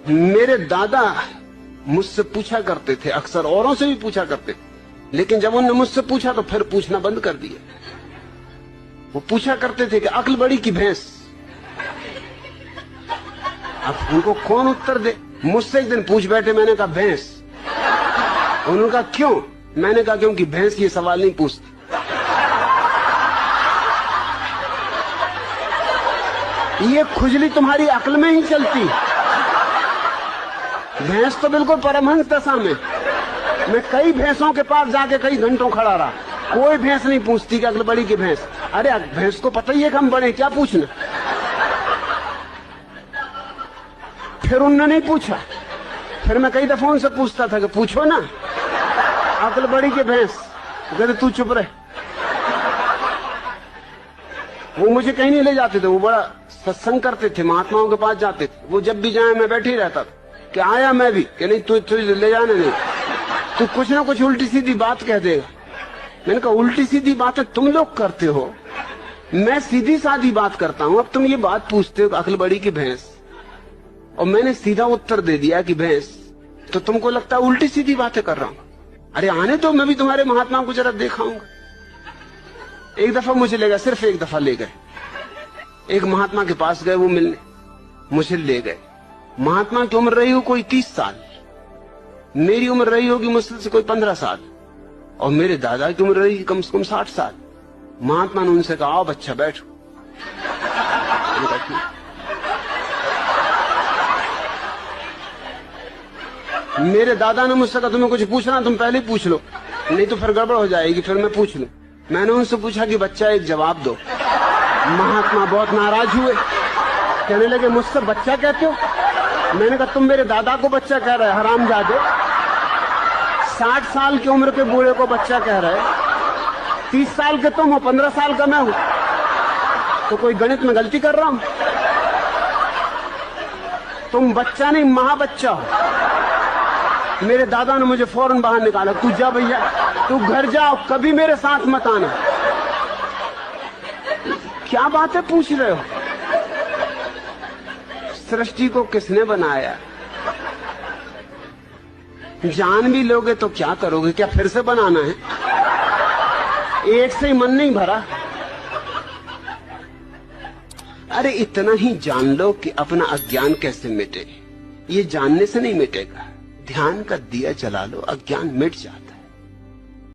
मेरे दादा मुझसे पूछा करते थे, अक्सर औरों से भी पूछा करते, लेकिन जब उन्होंने मुझसे पूछा तो फिर पूछना बंद कर दिया। वो पूछा करते थे कि अक्ल बड़ी की भैंस। अब उनको कौन उत्तर दे। मुझसे एक दिन पूछ बैठे, मैंने कहा भैंस। उन्होंने कहा क्यों? मैंने कहा क्योंकि भैंस ये सवाल नहीं पूछती। ये खुजली तुम्हारी अक्ल में ही चलती। भैंस तो बिल्कुल परमहंस दशा में। मैं कई भैंसों के पास जाके कई घंटों खड़ा रहा, कोई भैंस नहीं पूछती कि अक्ल बड़ी की भैंस। अरे भैंस को पता ही है कि हम बड़े, क्या पूछना। फिर उन्होंने नहीं पूछा। फिर मैं कई दफा उनसे पूछता था कि पूछो ना अक्ल बड़ी की भैंस। कहते तू चुप रहे। वो मुझे कहीं नहीं ले जाते थे, वो बड़ा सत्संग करते थे, महात्माओं के पास जाते थे। वो जब भी जाए मैं बैठे ही रहता था कि आया मैं भी, कि नहीं तू ले जाने नहीं, तू कुछ ना कुछ उल्टी सीधी बात कह देगा। मैंने कहा उल्टी सीधी बातें तुम लोग करते हो, मैं सीधी साधी बात करता हूं। अब तुम ये बात पूछते हो अक्ल बड़ी की भैंस, और मैंने सीधा उत्तर दे दिया कि भैंस, तो तुमको लगता है उल्टी सीधी बातें कर रहा हूं। अरे आने तो, मैं भी तुम्हारे महात्मा को जरा दिखाऊंगा। एक दफा मुझे ले गए, सिर्फ एक दफा ले गए। एक महात्मा के पास गए वो मिलने, मुझे ले गए। महात्मा की उम्र रही हो कोई 30 साल, मेरी उम्र रही होगी मुश्किल से कोई 15 साल, और मेरे दादा की उम्र रही कम से कम 60 साल। महात्मा ने उनसे कहा आओ बच्चा बैठो। मेरे दादा ने मुझसे कहा तुम्हें कुछ पूछना तुम पहले ही पूछ लो, नहीं तो फिर गड़बड़ हो जाएगी, फिर मैं पूछ लूं। मैंने उनसे पूछा कि बच्चा एक जवाब दो। महात्मा बहुत नाराज हुए, कहने लगे मुझसे बच्चा कहते हो? मैंने कहा तुम मेरे दादा को बच्चा कह रहे हरामजादे, 60 साल की उम्र के बूढ़े को बच्चा कह रहे, 30 साल के तुम हो, 15 साल का मैं हूं, तो कोई गणित में गलती कर रहा हूं? तुम बच्चा नहीं महाबच्चा हो। मेरे दादा ने मुझे फौरन बाहर निकाला, तू जा भैया, तू घर जाओ, कभी मेरे साथ मत आना। क्या बातें पूछ रहे हो? सृष्टि को किसने बनाया? जान भी लोगे तो क्या करोगे? क्या फिर से बनाना है? एक से ही मन नहीं भरा। अरे इतना ही जान लो कि अपना अज्ञान कैसे मिटे। ये जानने से नहीं मिटेगा, ध्यान का दिया जला लो, अज्ञान मिट जाता।